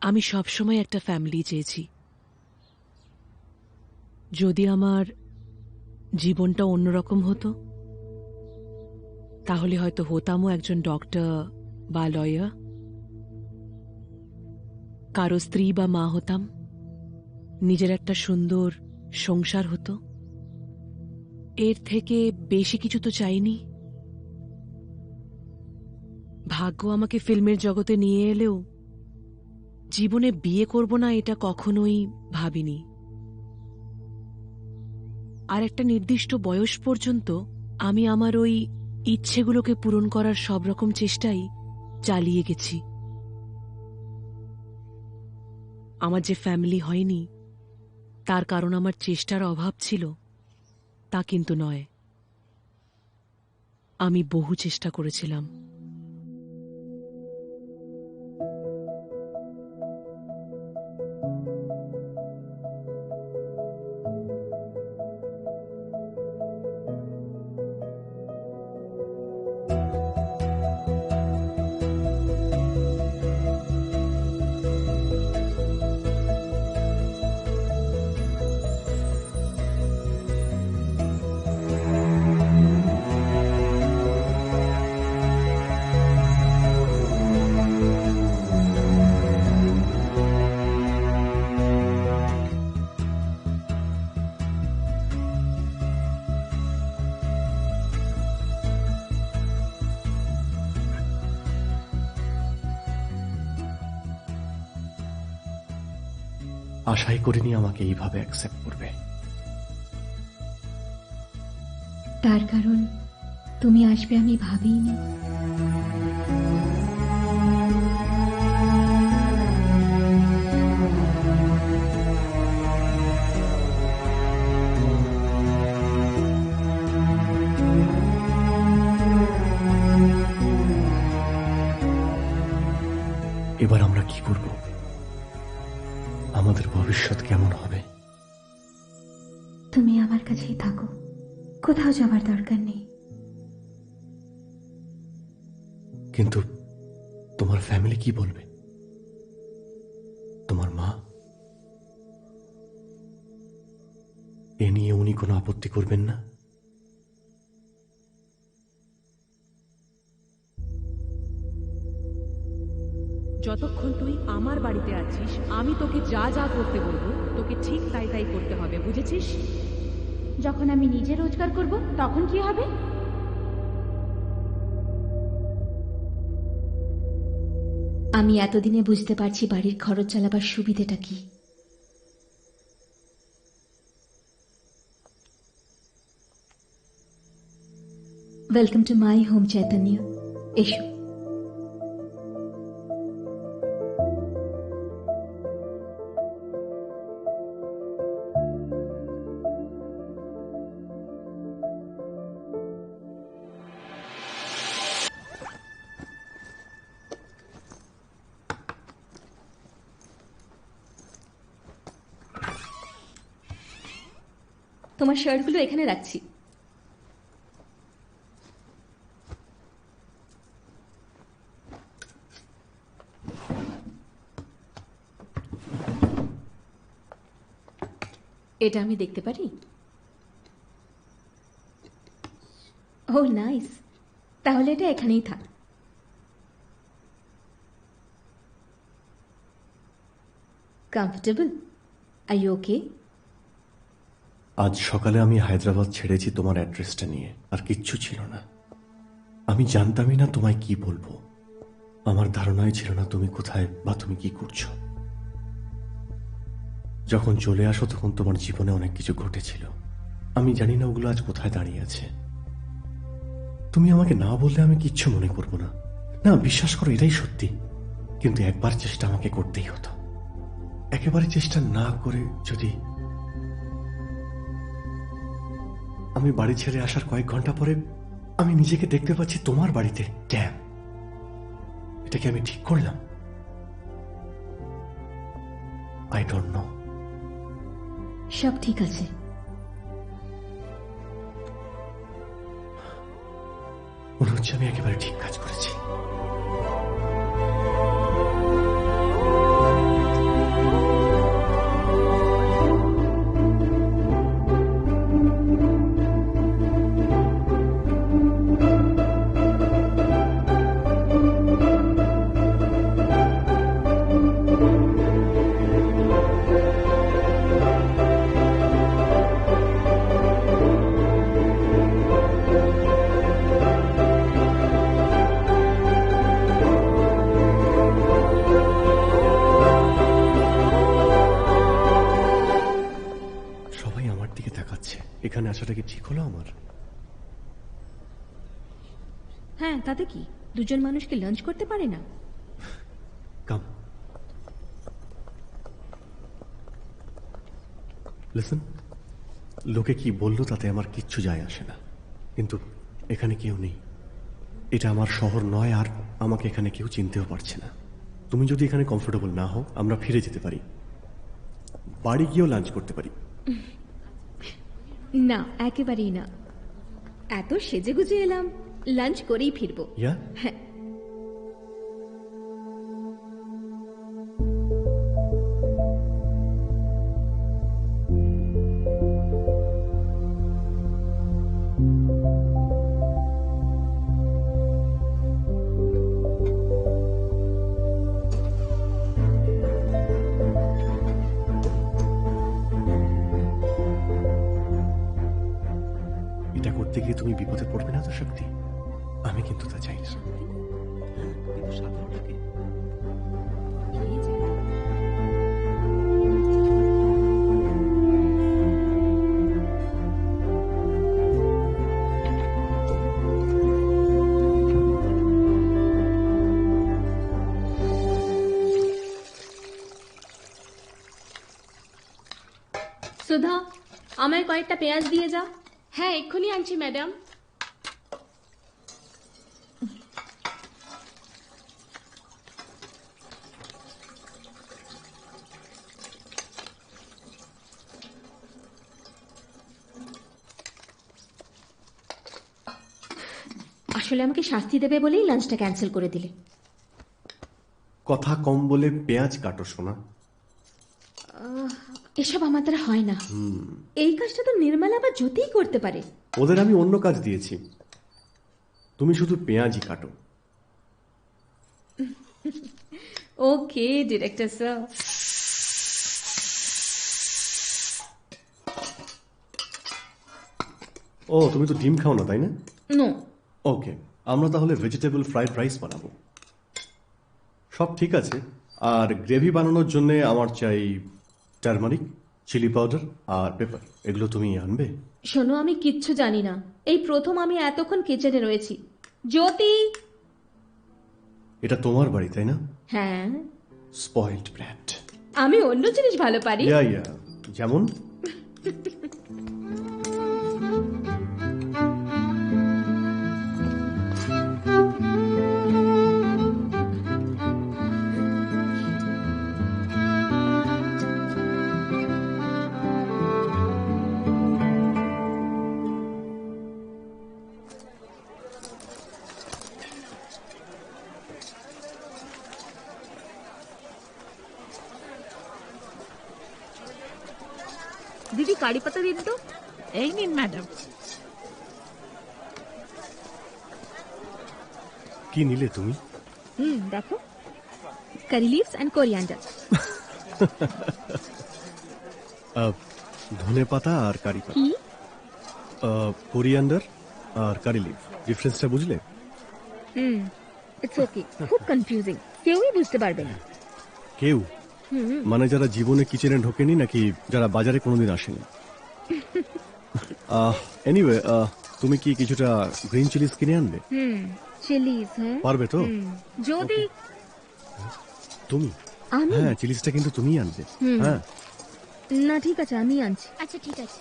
আমি সবসময় একটা ফ্যামিলি চেয়েছি। যদি আমার জীবনটা অন্যরকম হতো তাহলে হয়তো হতামও একজন ডক্টর বা লয়ার, কারো স্ত্রী বা মা হতাম, নিজের একটা সুন্দর সংসার হতো। এর থেকে বেশি কিছু তো চাইনি। ভাগ্য আমাকে ফিল্মের জগতে নিয়ে এলেও জীবনে বিয়ে করব না এটা কখনোই ভাবিনি। আর একটা নির্দিষ্ট বয়স পর্যন্ত আমি আমার ওই ইচ্ছেগুলোকে পূরণ করার সব রকম চেষ্টাই চালিয়ে গেছি। আমার যে ফ্যামিলি হয়নি তার কারণ আমার চেষ্টার অভাব ছিল তা কিন্তু নয়, আমি বহু চেষ্টা করেছিলাম। আশাই করিনি আমাকে এইভাবে অ্যাকসেপ্ট করবে। তার কারণ তুমি আসবে আমি ভাবিনি। এবার আমরা কি করব? আমাদের ভবিষ্যৎ কেমন হবে? তুমি আমার কাছেই থাকো, কোথাও যাবার দরকার নেই। কিন্তু তোমার ফ্যামিলি কি বলবে? তোমার মা? এ নিয়ে উনি কোনো আপত্তি করবেন না? যতক্ষণ তুই আমার বাড়িতে আছিস আমি তোকে যা যা করতে বলবো তোকে ঠিক তাই তাই করতে হবে, বুঝেছিস? যখন আমি নিজে রোজগার করব তখন কি হবে? আমি এতদিনে বুঝতে পারছি বাড়ির খরচ চালাবার সুবিধেটা কি। Welcome to my home Chaitanya. এসো। তোমার শার্টগুলো এখানে রাখছি। এটা আমি দেখতে পারি? ও নাইস, তাহলে এটা এখানেই থাক। কমফোর্টেবল? Are you okay? আজ সকালে আমি হায়দ্রাবাদ ছেড়েছি তোমার অ্যাড্রেসটা নিয়ে, আর কিচ্ছু ছিল না। আমি জানতামই না তোমায় কি বলবো। আমার ধারণাই ছিল না তুমি কোথায় বা তুমি কি করছো। যখন চলে আসো তখন তোমার জীবনে অনেক কিছু ঘটেছিল। আমি জানি না ওগুলো আজ কোথায় দাঁড়িয়ে আছে। তুমি আমাকে না বললে আমি কিচ্ছু মনে করব না। না, বিশ্বাস করো, এটাই সত্যি। কিন্তু একবার চেষ্টা আমাকে করতেই হতো। একেবারে চেষ্টা না করে যদি আমি বাড়ি ছেড়ে আসার কয়েক ঘন্টা পরে আমি নিজেকে দেখতে পাচ্ছি তোমার বাড়িতে। ড্যাম, এটা কি আমি ঠিক করলাম? I don't know. সব ঠিক আছে। মনে হচ্ছে আমি একেবারে ঠিক কাজ করেছি। এখানে আসাটা কি ঠিক হলো আমার? হ্যাঁ, তাতে কি? দুজন মানুষ কি লাঞ্চ করতে পারে না? কাম লিসেন, লোকে কি বললো তাতে আমার কিচ্ছু যায় আসে না, কিন্তু এখানে কেউ নেই। এটা আমার শহর নয়, আর আমাকে এখানে কেউ চিনতেও পারছে না। তুমি যদি এখানে কমফোর্টেবল না হও, আমরা ফিরে যেতে পারি, বাড়ি গিয়েও লাঞ্চ করতে পারি। না, একেবারেই না। এত সেজে গুজে এলাম, লাঞ্চ করেই ফিরবো। ইয়া, হ্যাঁ। এটা করতে গিয়ে তুমি বিপদে পড়বে না তো শক্তি? আমি কিন্তু তা চাই না। সুধা, আমায় কয়েকটা পেঁয়াজ দিয়ে যা। হ্যাঁ, এক্ষুনি আনছি ম্যাডাম। আসলে আমাকে শাস্তি দেবে বলেই লাঞ্চটা ক্যান্সেল করে দিলে। কথা কম বলে পেঁয়াজ কাটো শোনা। এসব আমার দ্বারা হয় না। এই কাজটা তো নির্মলা বা জ্যোতিই করতে পারে। ওদের আমি অন্য কাজ দিয়েছি, তুমি শুধু পেঁয়াজই কাটো। ওকে ডিরেক্টর স্যার। ও, তুমি তো ডিম খাও না তাই না? নো। ওকে, আমরা তাহলে ভেজিটেবল ফ্রাইড রাইস বানাবো। সব ঠিক আছে, আর গ্রেভি বানানোর জন্য আমার চাই টারমারিক, চিলি পাউডার আর পেপার। এগুলো তুমি আনবে? শোনো, আমি কিচ্ছু জানি না। এই প্রথম আমি এতক্ষণ কিচেনে রয়েছি। জ্যোতি। এটা তোমার বাড়ি তাই না? হ্যাঁ, স্পয়েলড ব্র্যাট। আমি অন্য জিনিস ভালো পারি। ইয়া, যেমন? দিদি, কারি পাতা দিন তো। এই নিন ম্যাডাম। কি নিলে তুমি? দেখো, কারি লিভস এন্ড কোরিয়ান্ডার। ধনে পাতা আর কারি পাতা, কি? কোরিয়ান্ডার আর কারি লিভ। ডিফারেন্সটা বুঝলে? It's okay. খুব কনফিউজিং, কেউই বুঝতে পারবে না। কেউ মানে যারা জীবনে কিচেনে ঢোকেনি, নাকি যারা বাজারে কোনোদিন আসেনি? এনিওয়ে, তুমি কি কিছুটা গ্রিন চিলিজ কিনে আনবে? চিলিজ? হ্যাঁ, পারবে তো? যদি তুমি? আমি? হ্যাঁ, চিলিজটা কিন্তু তুমিই আনবে। হ্যাঁ, না, ঠিক আছে, আমি আনছি। আচ্ছা, ঠিক আছে।